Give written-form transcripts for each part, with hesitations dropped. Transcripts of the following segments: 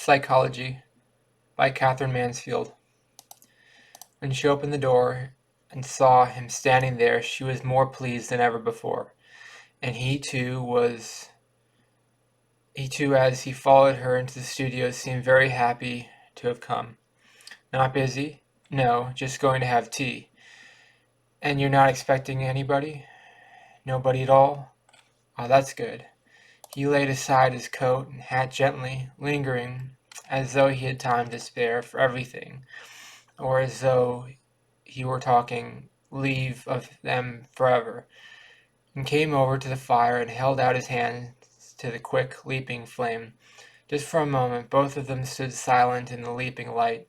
Psychology by Katherine Mansfield. When she opened the door and saw him standing there, she was more pleased than ever before. And he too, as he followed her into the studio, seemed very happy to have come. Not busy? No, just going to have tea. And you're not expecting anybody? Nobody at all? Oh, that's good. He laid aside his coat and hat gently, lingering, as though he had time to spare for everything, or as though he were taking leave of them forever, and came over to the fire and held out his hands to the quick, leaping flame. Just for a moment both of them stood silent in the leaping light.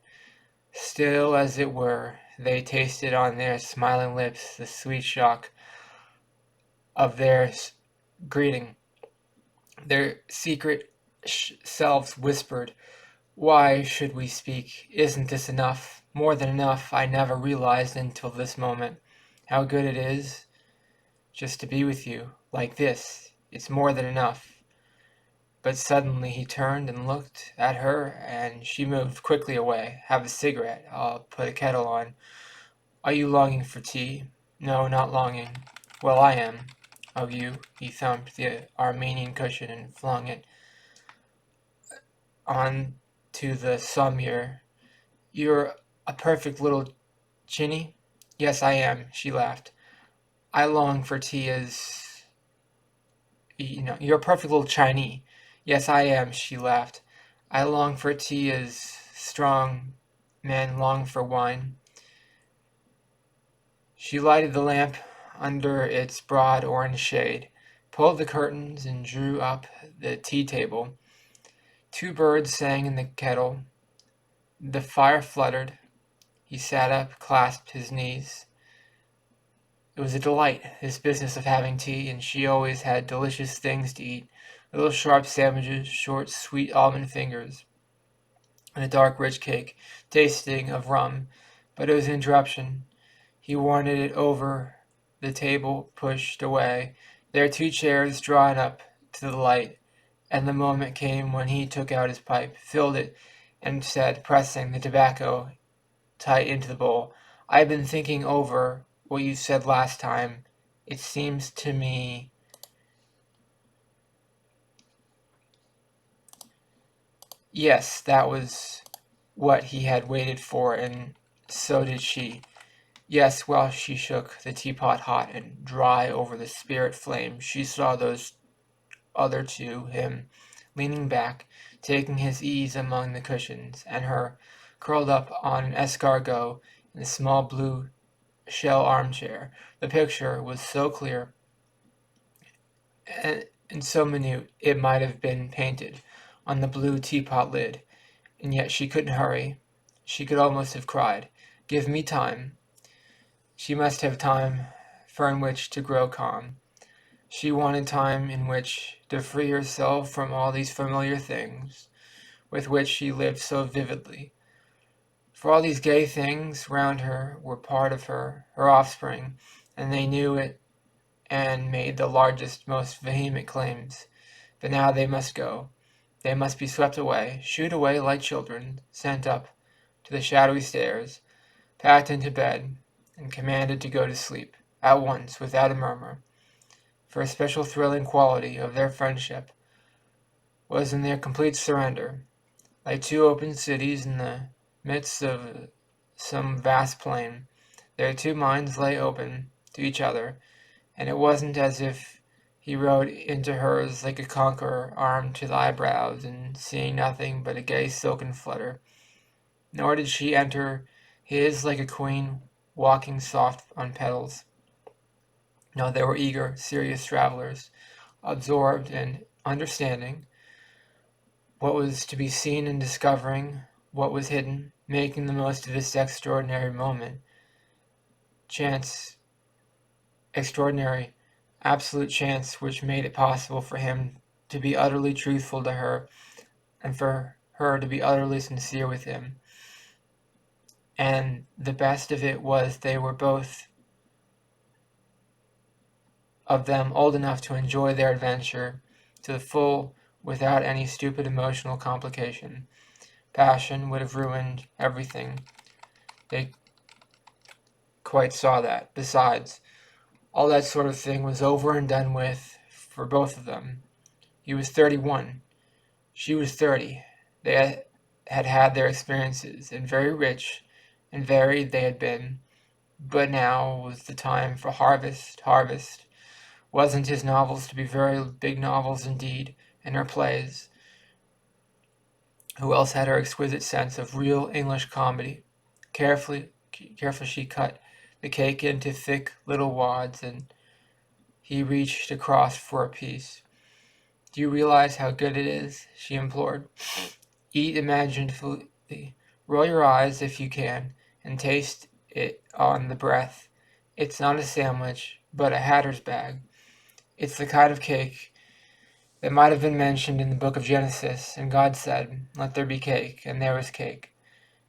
Still as it were, they tasted on their smiling lips the sweet shock of their greeting. Their secret selves whispered, "Why should we speak? Isn't this enough? More than enough. I never realized until this moment how good it is just to be with you, like this. It's more than enough." But suddenly he turned and looked at her, and she moved quickly away. "Have a cigarette. I'll put a kettle on. Are you longing for tea?" "No, not longing." "Well, I am." "Oh, you?" He thumped the Armenian cushion and flung it on to the sommier. "You're a perfect little Chinny?" "Yes, I am," she laughed. "I long for tea as you're a perfect little Chinese." "Yes, I am," she laughed. "I long for tea as strong men long for wine." She lighted the lamp under its broad orange shade, pulled the curtains, and drew up the tea table. Two birds sang in the kettle. The fire fluttered. He sat up, clasped his knees. It was a delight, this business of having tea, and she always had delicious things to eat, little sharp sandwiches, short, sweet almond fingers, and a dark, rich cake, tasting of rum. But it was an interruption. He wanted it over, the table pushed away, their two chairs drawn up to the light, and the moment came when he took out his pipe, filled it, and said, pressing the tobacco tight into the bowl, "I've been thinking over what you said last time. It seems to me..." Yes, that was what he had waited for, and so did she. Yes, while she shook the teapot hot and dry over the spirit flame, she saw those other two, him leaning back, taking his ease among the cushions, and her curled up on an escargot in the small blue shell armchair. The picture was so clear and so minute it might have been painted on the blue teapot lid, and yet she couldn't hurry. She could almost have cried, "Give me time." She must have time for in which to grow calm. She wanted time in which to free herself from all these familiar things with which she lived so vividly. For all these gay things round her were part of her offspring, and they knew it and made the largest, most vehement claims. But now they must go. They must be swept away, shooed away like children, sent up to the shadowy stairs, packed into bed, and commanded to go to sleep, at once, without a murmur. For a special thrilling quality of their friendship was in their complete surrender. Like two open cities in the midst of some vast plain, their two minds lay open to each other, and it wasn't as if he rode into hers like a conqueror, armed to the eyebrows, and seeing nothing but a gay silken flutter. Nor did she enter his like a queen walking soft on petals. No, they were eager, serious travelers, absorbed and understanding what was to be seen and discovering what was hidden, making the most of this extraordinary moment. Chance, extraordinary, absolute chance, which made it possible for him to be utterly truthful to her, and for her to be utterly sincere with him. And the best of it was they were both of them old enough to enjoy their adventure to the full without any stupid emotional complication. passion would have ruined everything. They quite saw that. Besides, all that sort of thing was over and done with for both of them. He was 31. She was 30. They had had their experiences, and very rich and varied they had been. But now was the time for harvest. Harvest. Wasn't his novels to be very big novels indeed, and her plays? Who else had her exquisite sense of real English comedy? Carefully she cut the cake into thick little wads, and he reached across for a piece. "Do you realize how good it is?" she implored. "Eat imaginatively. Roll your eyes if you can, and taste it on the breath. It's not a sandwich, but a hatter's bag. It's the kind of cake that might have been mentioned in the book of Genesis, and God said, 'Let there be cake,' and there was cake.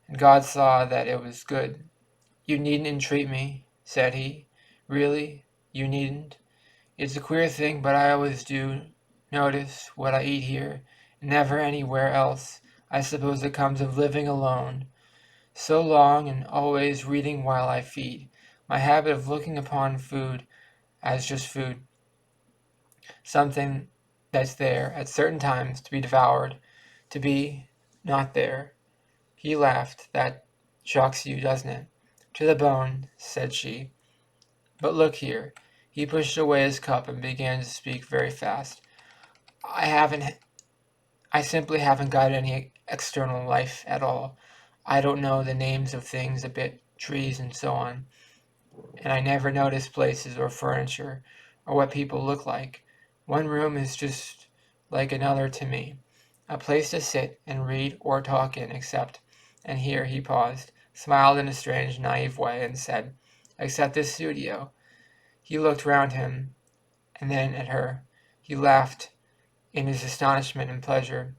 And God saw that it was good. 'You needn't entreat me,' said he. 'Really, you needn't. It's a queer thing, but I always do notice what I eat here, and never anywhere else. I suppose it comes of living alone so long and always reading while I feed. My habit of looking upon food as just food, something that's there at certain times to be devoured, to be not there.'" He laughed. "That shocks you, doesn't it?" "To the bone," said she. "But look here." He pushed away his cup and began to speak very fast. I simply haven't got any external life at all. I don't know the names of things a bit, trees and so on, and I never notice places or furniture or what people look like. One room is just like another to me, a place to sit and read or talk in, except," and here he paused, smiled in a strange, naive way, and said, "except this studio." He looked round him, and then at her. He laughed in his astonishment and pleasure.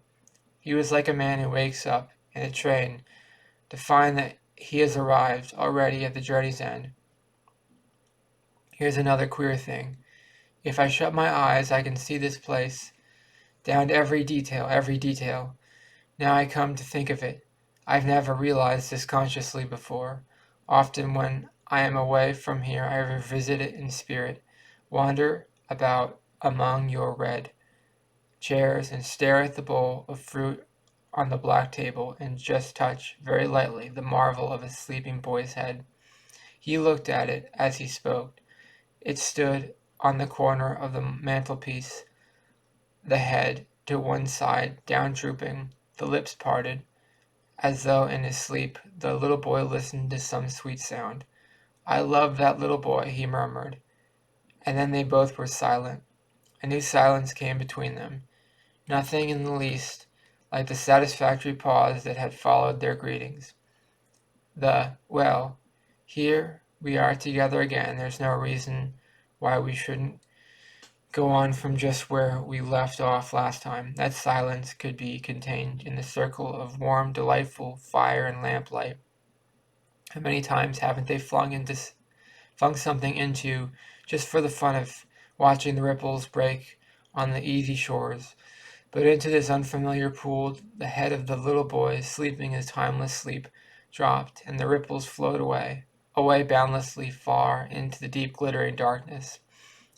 He was like a man who wakes up in a train to find that he has arrived already at the journey's end. "Here's another queer thing. If I shut my eyes I can see this place, down to every detail, every detail. Now I come to think of it, I've never realized this consciously before. Often when I am away from here I revisit it in spirit, wander about among your red chairs and stare at the bowl of fruit on the black table and just touch, very lightly, the marvel of a sleeping boy's head." He looked at it as he spoke. It stood on the corner of the mantelpiece, the head to one side, down drooping, the lips parted, as though in his sleep the little boy listened to some sweet sound. "I love that little boy," he murmured, and then they both were silent. A new silence came between them, nothing in the least like the satisfactory pause that had followed their greetings. "Well, here we are together again. There's no reason why we shouldn't go on from just where we left off last time." That silence could be contained in the circle of warm, delightful fire and lamplight. How many times haven't they flung something into, just for the fun of watching the ripples break on the easy shores? But into this unfamiliar pool the head of the little boy, sleeping his timeless sleep, dropped, and the ripples flowed away, away boundlessly far into the deep glittering darkness.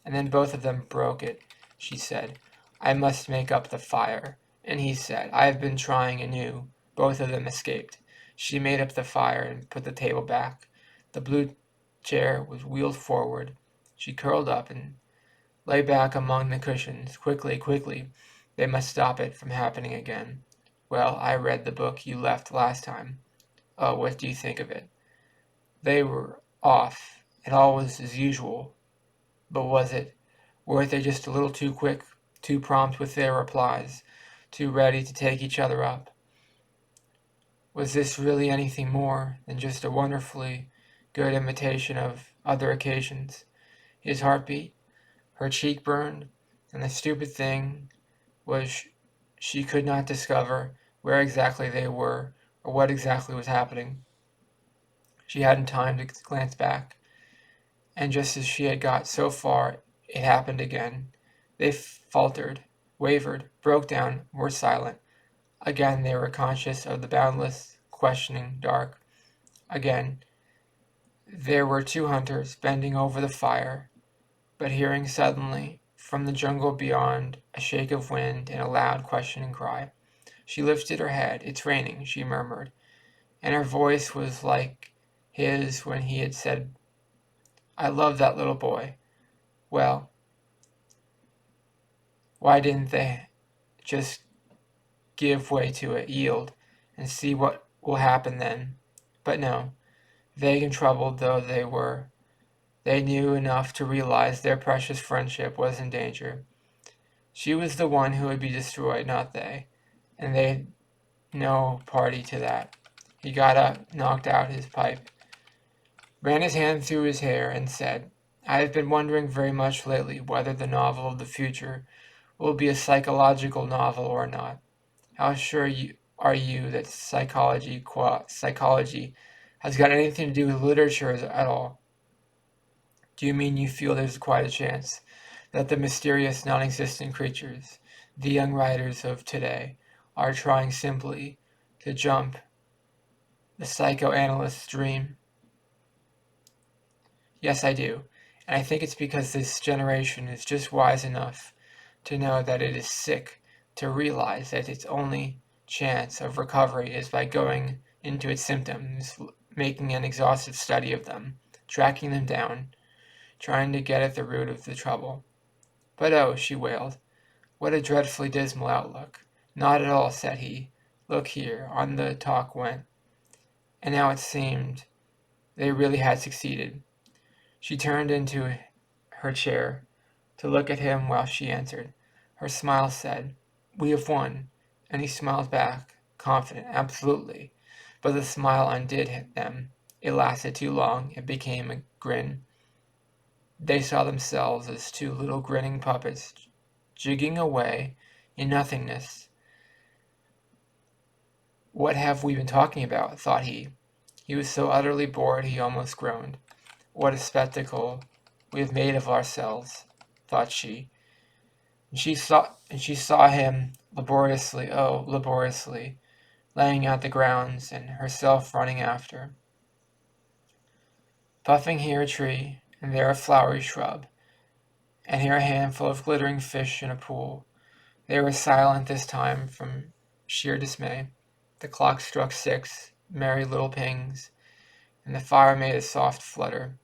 And then both of them broke it. She said, "I must make up the fire." And he said, "I have been trying anew." Both of them escaped. She made up the fire and put the table back. The blue chair was wheeled forward. She curled up and lay back among the cushions. Quickly, quickly. They must stop it from happening again. "Well, I read the book you left last time. Oh, what do you think of it?" They were off, and all was as usual. But was it? Weren't they just a little too quick, too prompt with their replies, too ready to take each other up? Was this really anything more than just a wonderfully good imitation of other occasions? His heart beat, her cheek burned, and the stupid thing was she could not discover where exactly they were or what exactly was happening. She hadn't time to glance back, and just as she had got so far it happened again. They faltered, wavered, broke down, were silent. Again they were conscious of the boundless, questioning dark. Again there were two hunters bending over the fire, but hearing suddenly, from the jungle beyond, a shake of wind and a loud questioning cry. She lifted her head. "It's raining," she murmured, and her voice was like his when he had said, "I love that little boy." Well, why didn't they just give way to it, yield, and see what will happen then? But no, vague and troubled though they were, they knew enough to realize their precious friendship was in danger. She was the one who would be destroyed, not they, and they had no party to that. He got up, knocked out his pipe, ran his hand through his hair, and said, "I have been wondering very much lately whether the novel of the future will be a psychological novel or not. How sure are you that psychology has got anything to do with literature at all? Do you mean you feel there's quite a chance that the mysterious non-existent creatures, the young writers of today, are trying simply to jump the psychoanalyst's dream?" "Yes, I do, and I think it's because this generation is just wise enough to know that it is sick, to realize that its only chance of recovery is by going into its symptoms, making an exhaustive study of them, tracking them down, trying to get at the root of the trouble." "But oh," she wailed, "what a dreadfully dismal outlook." "Not at all," said he. "Look here." On the talk went, and now it seemed they really had succeeded. She turned into her chair to look at him while she answered. Her smile said, "We have won," and he smiled back, confident, "Absolutely." But the smile undid them. It lasted too long. It became a grin. They saw themselves as two little grinning puppets jigging away in nothingness. "What have we been talking about?" thought he. He was so utterly bored he almost groaned. "What a spectacle we have made of ourselves," thought she. And she saw him laboriously, oh, laboriously, laying out the grounds, and herself running after, puffing here a tree, and there a flowery shrub, and here a handful of glittering fish in a pool. They were silent this time from sheer dismay. The clock struck 6, merry little pings, and the fire made a soft flutter.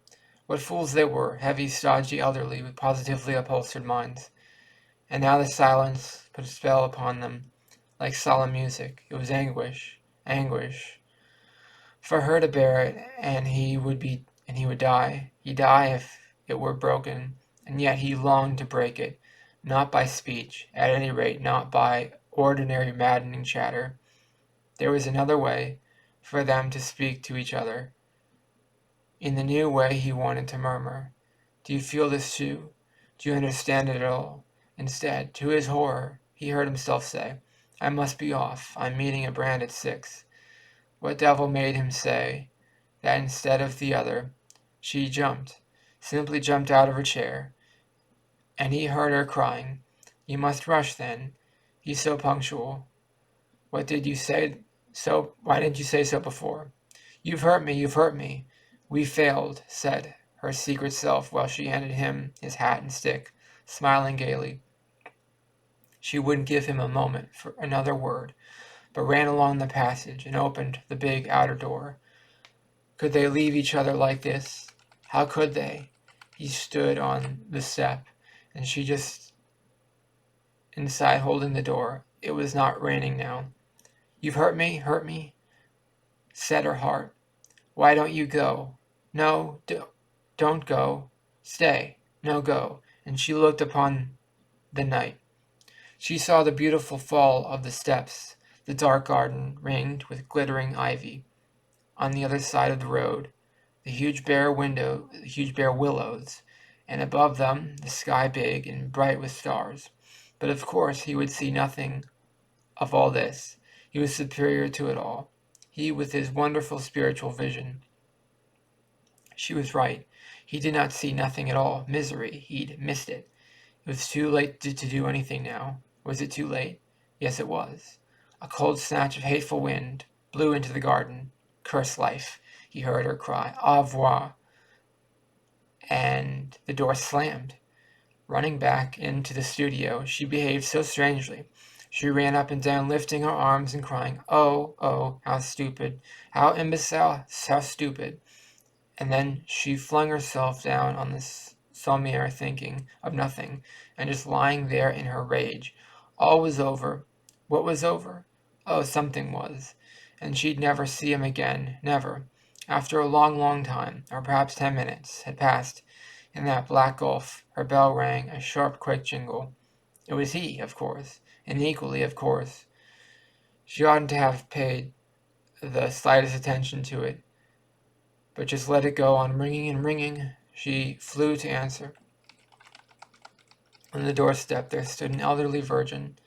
What fools they were, heavy, stodgy, elderly, with positively upholstered minds. And now the silence put a spell upon them, like solemn music. It was anguish, anguish. For her to bear it, and he would die. He'd die if it were broken, and yet he longed to break it, not by speech, at any rate not by ordinary maddening chatter. There was another way for them to speak to each other. In the new way he wanted to murmur, "Do you feel this too? Do you understand it at all?" Instead, to his horror, he heard himself say, "I must be off. I'm meeting a brand at 6. What devil made him say that instead of the other? She jumped, simply jumped out of her chair, and he heard her crying, "You must rush then. He's so punctual. Why didn't you say so before?" "You've hurt me, you've hurt me. We failed," said her secret self while she handed him his hat and stick, smiling gaily. She wouldn't give him a moment for another word, but ran along the passage and opened the big outer door. Could they leave each other like this? How could they? He stood on the step, and she just inside holding the door. It was not raining now. "You've hurt me," said her heart. "Why don't you go?" "No, don't go. Stay. No, go." And she looked upon the night. She saw the beautiful fall of the steps, the dark garden ringed with glittering ivy. On the other side of the road, the huge bare willows, and above them the sky big and bright with stars. But of course he would see nothing of all this. He was superior to it all. He with his wonderful spiritual vision. She was right. He did not see nothing at all. Misery. He'd missed it. It was too late to do anything now. Was it too late? Yes, it was. A cold snatch of hateful wind blew into the garden. Curse life, he heard her cry. Au revoir. And the door slammed. Running back into the studio, she behaved so strangely. She ran up and down, lifting her arms and crying, "Oh, oh, how stupid, how imbecile, how stupid." And then she flung herself down on the sommiere, thinking of nothing, and just lying there in her rage. All was over. What was over? Oh, something was. And she'd never see him again, never. After a long, long time, or perhaps 10 minutes, had passed in that black gulf, her bell rang, a sharp, quick jingle. It was he, of course, and equally, of course. She oughtn't to have paid the slightest attention to it, but just let it go on ringing and ringing. She flew to answer. On the doorstep there stood an elderly virgin,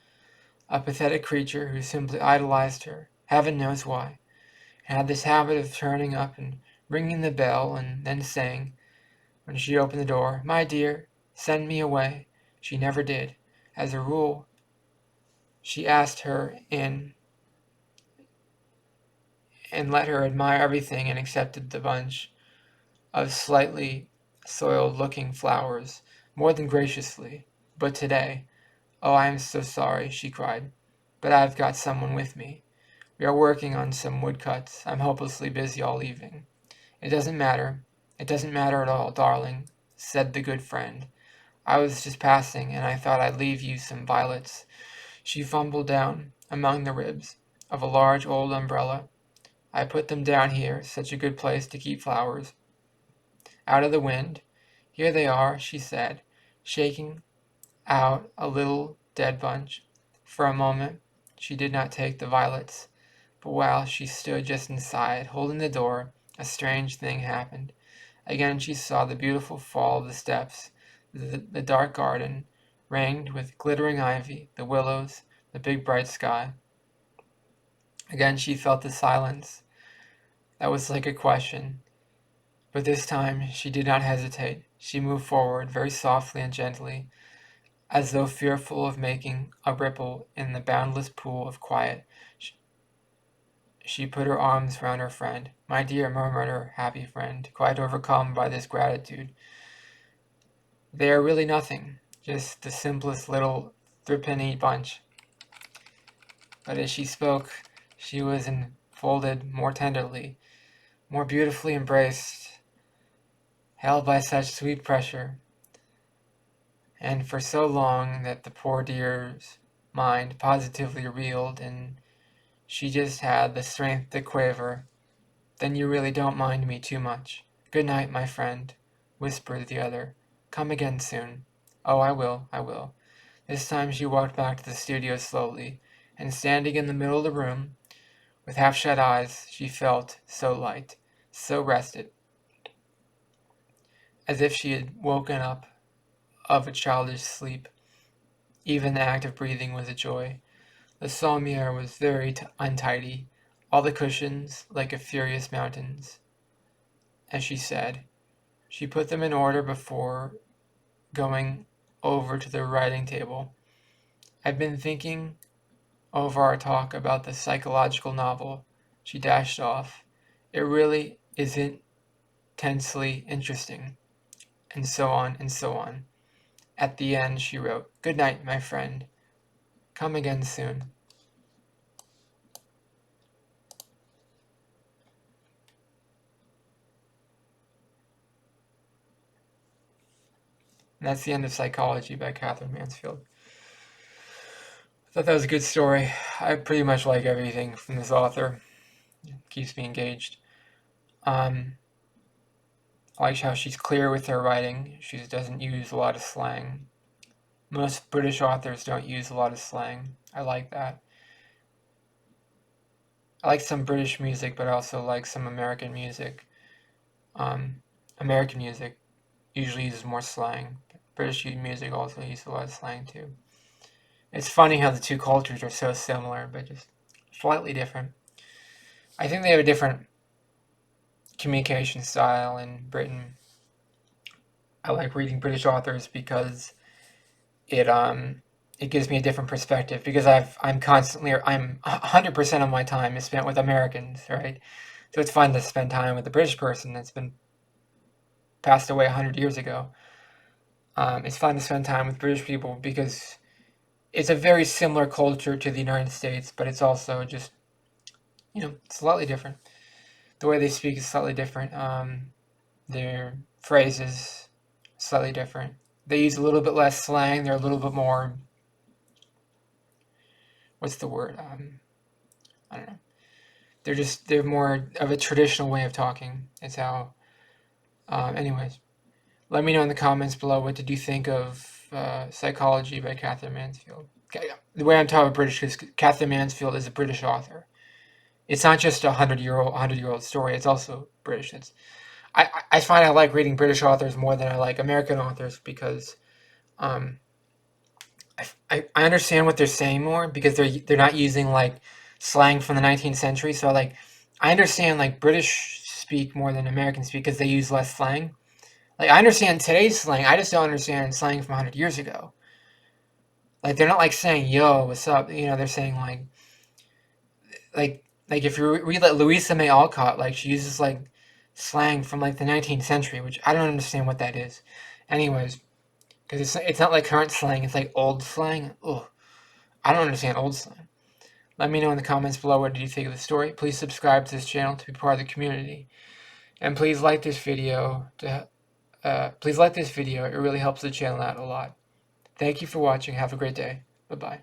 a pathetic creature who simply idolized her, heaven knows why, and had this habit of turning up and ringing the bell and then saying, when she opened the door, "My dear, send me away." She never did. As a rule, she asked her in and let her admire everything and accepted the bunch of slightly soiled-looking flowers more than graciously. But today, "Oh, I am so sorry," she cried, "but I've got someone with me. We are working on some woodcuts. I'm hopelessly busy all evening." "It doesn't matter. It doesn't matter at all, darling," said the good friend. "I was just passing, and I thought I'd leave you some violets." She fumbled down among the ribs of a large old umbrella. "I put them down here, such a good place to keep flowers, out of the wind. Here they are," she said, shaking out a little dead bunch. For a moment she did not take the violets, but while she stood just inside, holding the door, a strange thing happened. Again she saw the beautiful fall of the steps, the dark garden, ringed with glittering ivy, the willows, the big bright sky. Again she felt the silence. That was like a question. But this time she did not hesitate. She moved forward very softly and gently, as though fearful of making a ripple in the boundless pool of quiet. She put her arms round her friend. "My dear," murmured her happy friend, quite overcome by this gratitude. "They are really nothing, just the simplest little threepenny bunch." But as she spoke, she was enfolded more tenderly, more beautifully embraced, held by such sweet pressure, and for so long that the poor dear's mind positively reeled, and she just had the strength to quaver, "Then you really don't mind me too much." "Good night, my friend," whispered the other. "Come again soon." "Oh, I will, I will." This time she walked back to the studio slowly, and standing in the middle of the room, with half-shut eyes, she felt so light, so rested, as if she had woken up of a childish sleep. Even the act of breathing was a joy. The sommiere was very untidy, all the cushions like a furious mountains. As she said, she put them in order before going over to the writing table. "I've been thinking over our talk about the psychological novel," she dashed off. "It really isn't intensely interesting," and so on and so on. At the end she wrote, "Good night, my friend. Come again soon." And that's the end of Psychology by Katherine Mansfield. I thought that was a good story. I pretty much like everything from this author. It keeps me engaged. I like how she's clear with her writing. She doesn't use a lot of slang. Most British authors don't use a lot of slang. I like that. I like some British music, but I also like some American music. American music usually uses more slang. British music also uses a lot of slang too. It's funny how the two cultures are so similar, but just slightly different. I think they have a different communication style in Britain. I like reading British authors because it it gives me a different perspective because I'm 100% of my time is spent with Americans, right? So it's fun to spend time with a British person that's been passed away 100 years ago. It's fun to spend time with British people because it's a very similar culture to the United States, but it's also just, slightly different. The way they speak is slightly different. Their phrases slightly different. They use a little bit less slang. They're a little bit more. What's the word? I don't know. They're more of a traditional way of talking. It's how. Anyways, let me know in the comments below what did you think of Psychology by Katherine Mansfield. The way I'm talking about British is Katherine Mansfield is a British author. It's not just a 100-year-old story. It's also British. I find I like reading British authors more than I like American authors because um, I understand what they're saying more because they're not using like slang from the 19th century. So like I understand like British speak more than Americans speak because they use less slang. Like I understand today's slang. I just don't understand slang from 100 years ago. Like they're not like saying "yo, what's up." They're saying like if you read like Louisa May Alcott, like she uses like slang from like the 19th century, which I don't understand what that is. Anyways, because it's not like current slang, it's like old slang. Ugh, I don't understand old slang. Let me know in the comments below what did you think of the story. Please subscribe to this channel to be part of the community, and please like this video. Please like this video. It really helps the channel out a lot. Thank you for watching. Have a great day. Bye bye.